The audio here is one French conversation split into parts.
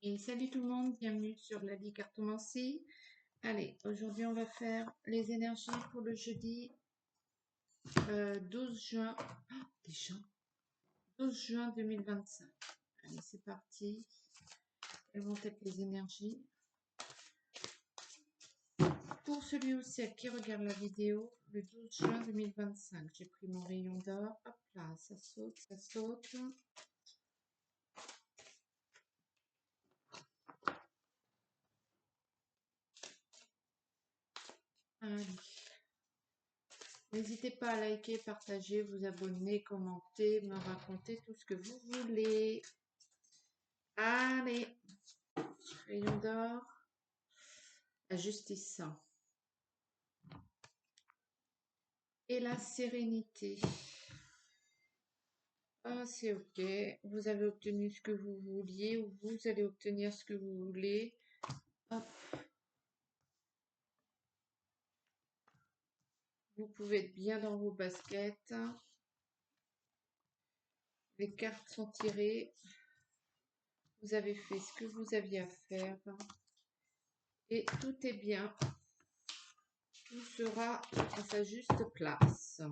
Et salut tout le monde, bienvenue sur Lali Cartomancie. Allez, aujourd'hui on va faire les énergies pour le jeudi 12 juin. Oh, déjà 12 juin 2025. Allez, c'est parti. Quelles vont être les énergies pour celui aussi qui regarde la vidéo le 12 juin 2025. J'ai pris mon rayon d'or. Hop là, ça saute, ça saute. Allez. N'hésitez pas à liker, partager, vous abonner, commenter, me raconter tout ce que vous voulez. Allez, rayon d'or, la justice et la sérénité. Ah, c'est ok, vous avez obtenu ce que vous vouliez ou vous allez obtenir ce que vous voulez. Hop. Vous pouvez être bien dans vos baskets. Les cartes sont tirées. Vous avez fait ce que vous aviez à faire. Et tout est bien. Tout sera à sa juste place.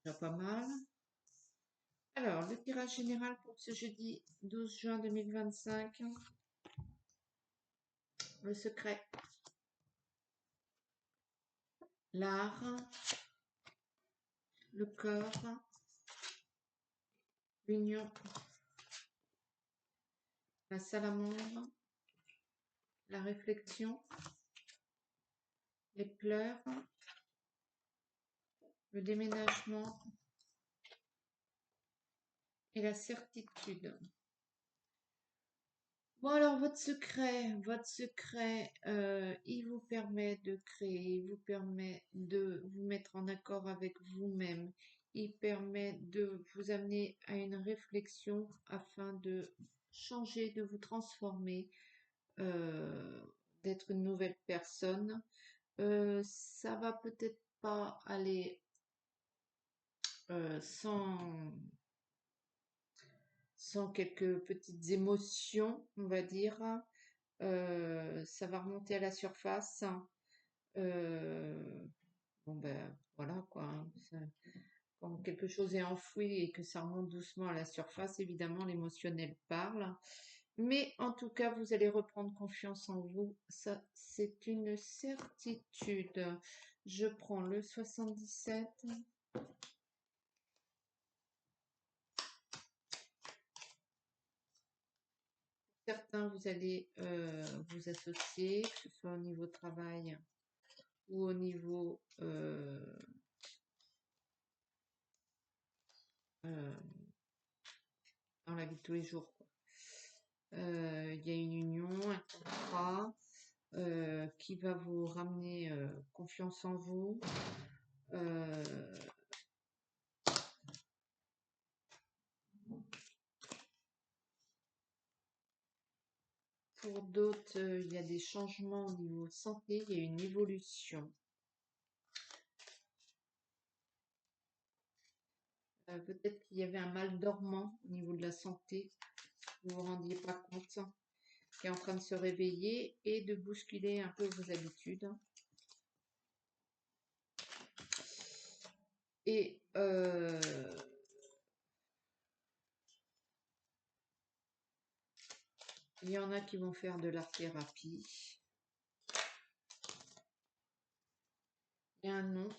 Déjà pas mal. Alors, le tirage général pour ce jeudi 12 juin 2025. Le secret. L'art. Le corps. L'union. La salamandre. La réflexion. Les pleurs. Le déménagement. Et la certitude. Bon alors votre secret, il vous permet de créer, il vous permet de vous mettre en accord avec vous-même, il permet de vous amener à une réflexion afin de changer, de vous transformer, d'être une nouvelle personne. Ça va peut-être pas aller sans quelques petites émotions, on va dire. Ça va remonter à la surface. Bon ben voilà quoi. Quand quelque chose est enfoui et que ça remonte doucement à la surface, évidemment l'émotionnel parle. Mais en tout cas, vous allez reprendre confiance en vous. Ça, c'est une certitude. Je prends le 77. Certains, vous allez vous associer, que ce soit au niveau travail ou au niveau dans la vie de tous les jours, quoi. Il y a une union, un contrat qui va vous ramener confiance en vous. Pour d'autres, il y a des changements au niveau santé, il y a une évolution. Peut-être qu'il y avait un mal dormant au niveau de la santé, vous ne vous rendiez pas compte, qui est en train de se réveiller et de bousculer un peu vos habitudes. Et il y en a qui vont faire de l'art-thérapie. Il y a un nom.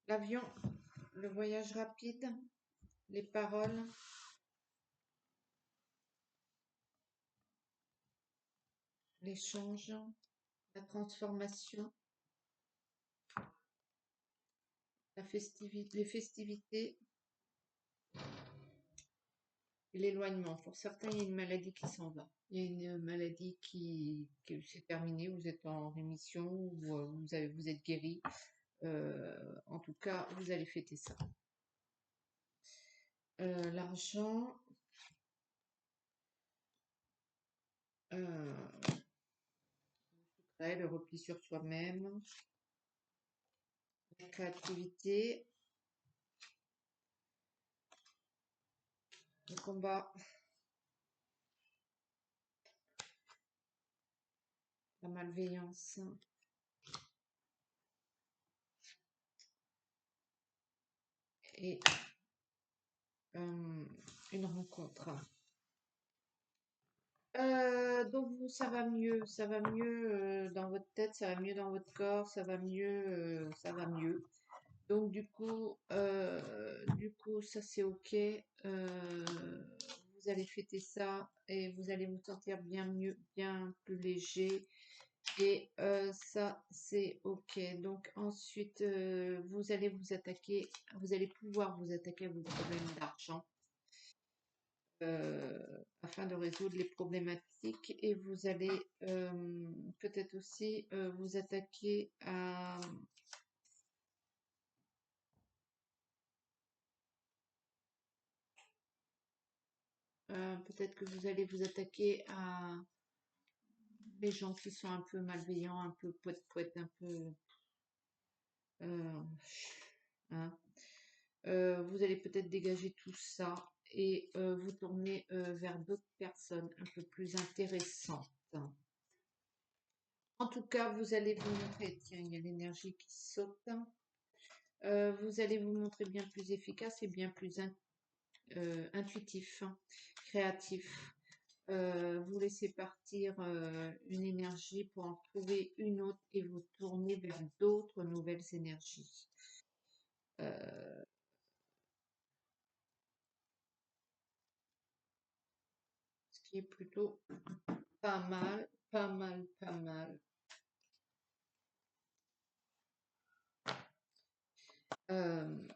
L'avion, le voyage rapide, les paroles, l'échange, la transformation, les festivités et l'éloignement. Pour certains, il y a une maladie qui s'en va. Il y a une maladie qui c'est terminé, vous êtes en rémission ou vous êtes guéri. En tout cas, vous allez fêter ça. L'argent, le repli sur soi-même, la créativité, le combat, la malveillance et une rencontre. Donc vous, ça va mieux dans votre tête, ça va mieux dans votre corps, ça va mieux, ça va mieux. Donc du coup, ça c'est ok. Vous allez fêter ça et vous allez vous sentir bien mieux, bien plus léger. Et ça c'est ok. Donc ensuite, vous allez pouvoir vous attaquer à vos problèmes d'argent afin de résoudre les problématiques et vous allez peut-être aussi vous attaquer à peut-être que vous allez vous attaquer à les gens qui sont un peu malveillants, un peu poète, un peu euh, hein. Vous allez peut-être dégager tout ça et vous tourner vers d'autres personnes un peu plus intéressantes. En tout cas, vous allez vous montrer, tiens, il y a l'énergie qui saute. Vous allez vous montrer bien plus efficace et bien plus intuitif, créatif. Vous laissez partir une énergie pour en trouver une autre et vous tourner vers d'autres nouvelles énergies. Ce qui est plutôt pas mal, pas mal, pas mal. Euh,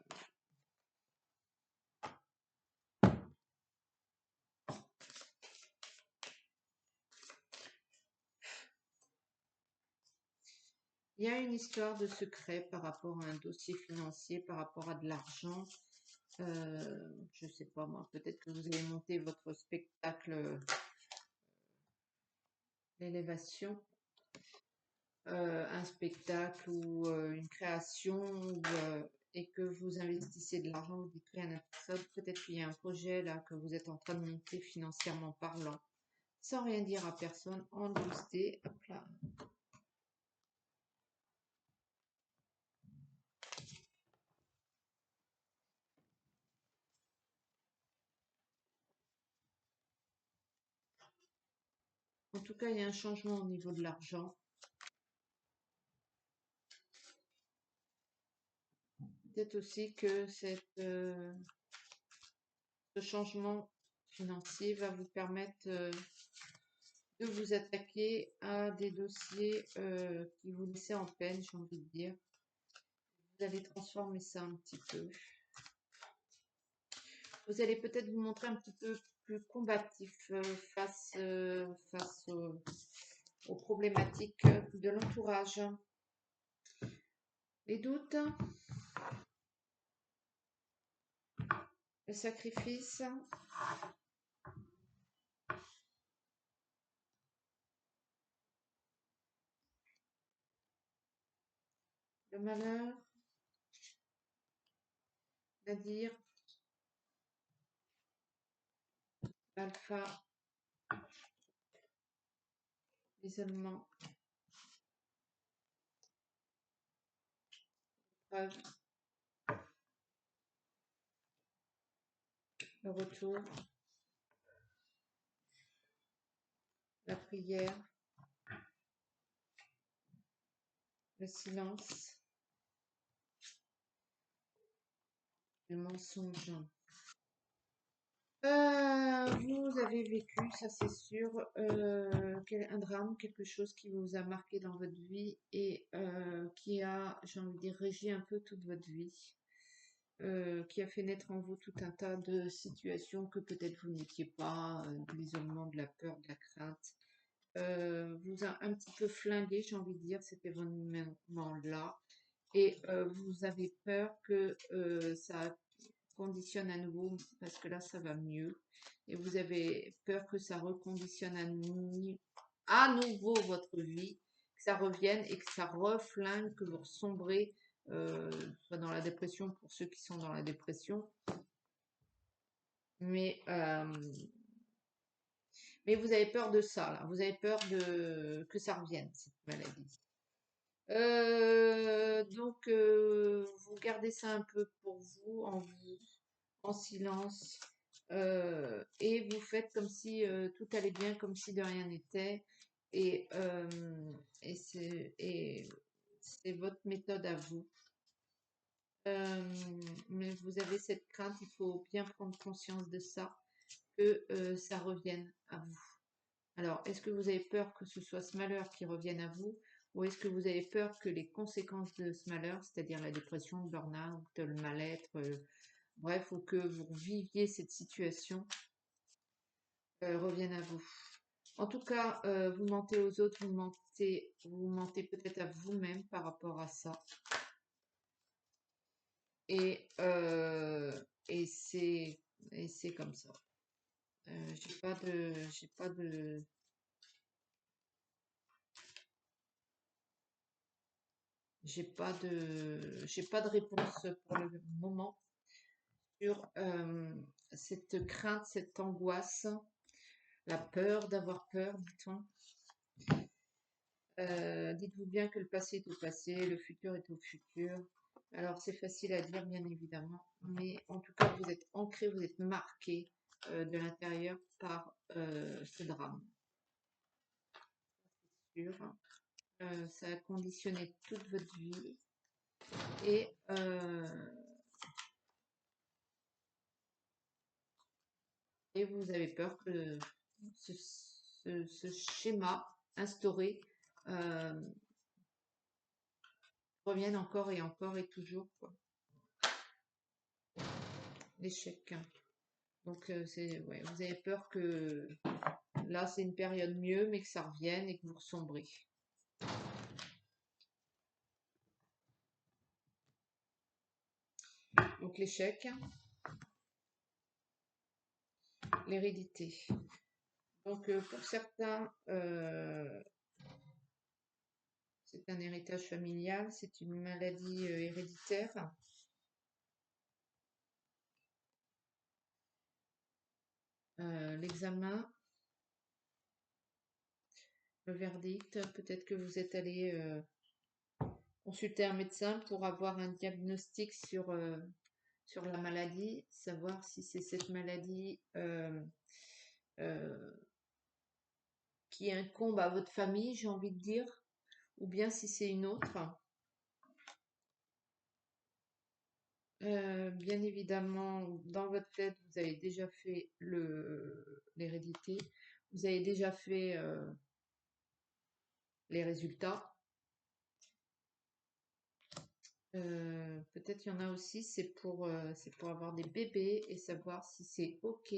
il y a une histoire de secret par rapport à un dossier financier, par rapport à de l'argent. Je sais pas moi, peut-être que vous allez monter votre spectacle d'élévation, un spectacle ou une création et que vous investissez de l'argent, vous dites rien à personne, peut-être qu'il y a un projet là que vous êtes en train de monter financièrement parlant, sans rien dire à personne, en douceté, hop là. En tout cas, il y a un changement au niveau de l'argent. Peut-être aussi que ce changement financier va vous permettre de vous attaquer à des dossiers qui vous laissaient en peine, j'ai envie de dire. Vous allez transformer ça un petit peu. Vous allez peut-être vous montrer un petit peu plus combatif face aux problématiques de l'entourage. Les doutes, le sacrifice, le malheur, c'est-à-dire l'alpha, l'isolement, preuve, le retour, la prière, le silence, le mensonge. Vous avez vécu, ça c'est sûr, un drame, quelque chose qui vous a marqué dans votre vie et qui a, j'ai envie de dire, régi un peu toute votre vie, qui a fait naître en vous tout un tas de situations que peut-être vous n'étiez pas, de l'isolement, de la peur, de la crainte, vous a un petit peu flingué, j'ai envie de dire, cet événement-là, et vous avez peur que ça reconditionne à nouveau, parce que là, ça va mieux. Et vous avez peur que ça reconditionne à nouveau votre vie, que ça revienne et que ça reflingue, que vous sombrez soit dans la dépression pour ceux qui sont dans la dépression. Mais vous avez peur de ça, là. Vous avez peur que ça revienne, cette maladie. Donc, vous gardez ça un peu pour vous, en silence, et vous faites comme si tout allait bien, comme si de rien n'était, et, et c'est votre méthode à vous. Mais vous avez cette crainte, il faut bien prendre conscience de ça, que ça revienne à vous. Alors, est-ce que vous avez peur que ce soit ce malheur qui revienne à vous, ou est-ce que vous avez peur que les conséquences de ce malheur, c'est-à-dire la dépression, le burn-out, le mal-être, bref, ou que vous viviez cette situation, reviennent à vous? En tout cas, vous mentez aux autres, vous mentez peut-être à vous-même par rapport à ça. Et, euh, et c'est comme ça. J'ai pas de réponse pour le moment sur cette crainte, cette angoisse, la peur d'avoir peur, dit-on. Dites-vous bien que le passé est au passé, le futur est au futur. Alors c'est facile à dire, bien évidemment, mais en tout cas vous êtes ancré, vous êtes marqué de l'intérieur par ce drame. C'est sûr. Ça a conditionné toute votre vie et vous avez peur que ce schéma instauré revienne encore et toujours, quoi. L'échec. Donc ouais, vous avez peur que là c'est une période mieux, mais que ça revienne et que vous ressombrez. Donc l'échec, l'hérédité. Donc pour certains, c'est un héritage familial, c'est une maladie héréditaire. L'examen, le verdict, peut-être que vous êtes allé consulter un médecin pour avoir un diagnostic sur la maladie, savoir si c'est cette maladie qui incombe à votre famille, j'ai envie de dire, ou bien si c'est une autre. Bien évidemment, dans votre tête, vous avez déjà fait l'hérédité, vous avez déjà fait les résultats. Peut-être il y en a aussi, c'est pour avoir des bébés et savoir si c'est OK.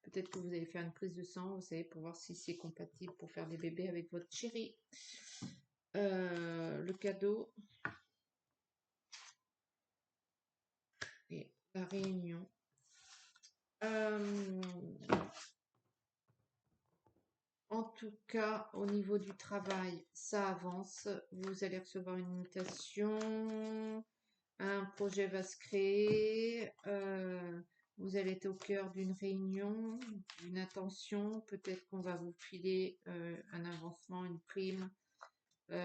Peut-être que vous allez faire une prise de sang, vous savez, pour voir si c'est compatible pour faire des bébés avec votre chéri. Le cadeau et la réunion. En tout cas, au niveau du travail, ça avance. Vous allez recevoir une invitation. Un projet va se créer. Vous allez être au cœur d'une réunion, d'une intention. Peut-être qu'on va vous filer un avancement, une prime. On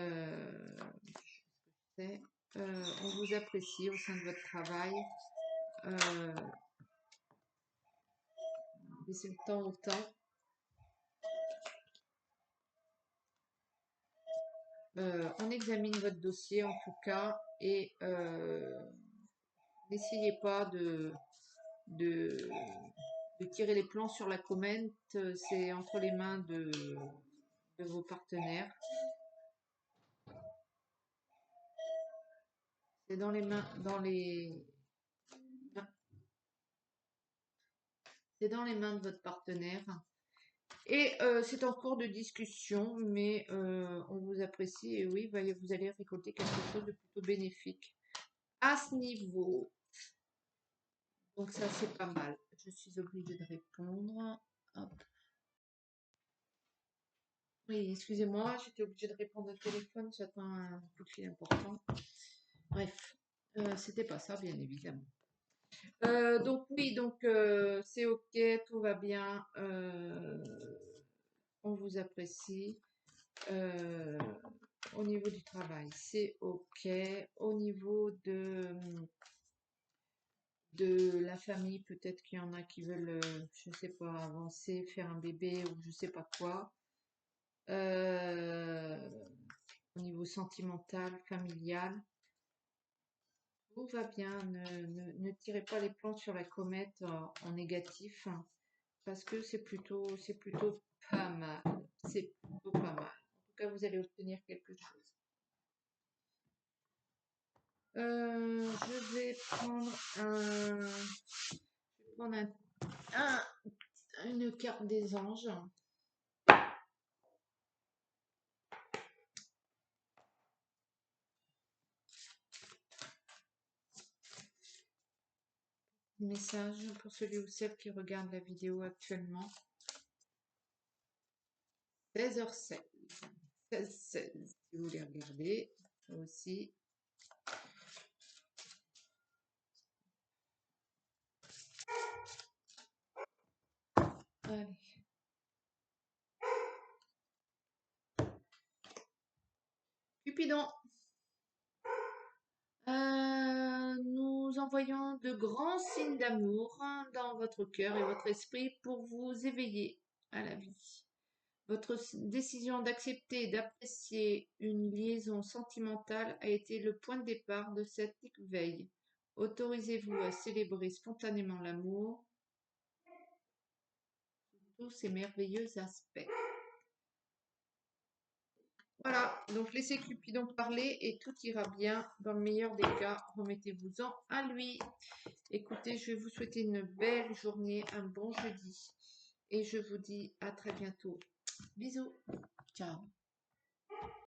vous apprécie au sein de votre travail. Laissez le temps au temps. On examine votre dossier en tout cas et n'essayez pas de tirer les plans sur la comète, c'est entre les mains de vos partenaires. C'est dans les mains, c'est dans les mains de votre partenaire. Et c'est en cours de discussion, mais on vous apprécie et oui, vous allez récolter quelque chose de plutôt bénéfique à ce niveau. Donc ça, c'est pas mal. Je suis obligée de répondre. Hop. Oui, excusez-moi, j'étais obligée de répondre au téléphone, j'attends un coup de fil important. Bref, c'était pas ça, bien évidemment. Donc oui, donc c'est ok, tout va bien, on vous apprécie. Euh, Au niveau du travail, c'est ok. Au niveau de la famille, peut-être qu'il y en a qui veulent, je sais pas, avancer, faire un bébé ou je sais pas quoi. Euh, Au niveau sentimental, familial, tout va bien. Ne tirez pas les plans sur la comète en négatif, hein, parce que c'est plutôt pas mal. C'est plutôt pas mal. En tout cas, vous allez obtenir quelque chose. Je vais prendre une carte des anges. Message pour celui ou celle qui regarde la vidéo actuellement. 16h16. 16h16. Si vous voulez regarder, ça aussi. Allez. Cupidon. Nous envoyons de grands signes d'amour dans votre cœur et votre esprit pour vous éveiller à la vie. Votre décision d'accepter et d'apprécier une liaison sentimentale a été le point de départ de cette veille. Autorisez-vous à célébrer spontanément l'amour sous tous ses merveilleux aspects. Voilà, donc laissez Cupidon parler et tout ira bien. Dans le meilleur des cas, remettez-vous-en à lui. Écoutez, je vais vous souhaiter une belle journée, un bon jeudi. Et je vous dis à très bientôt. Bisous. Ciao.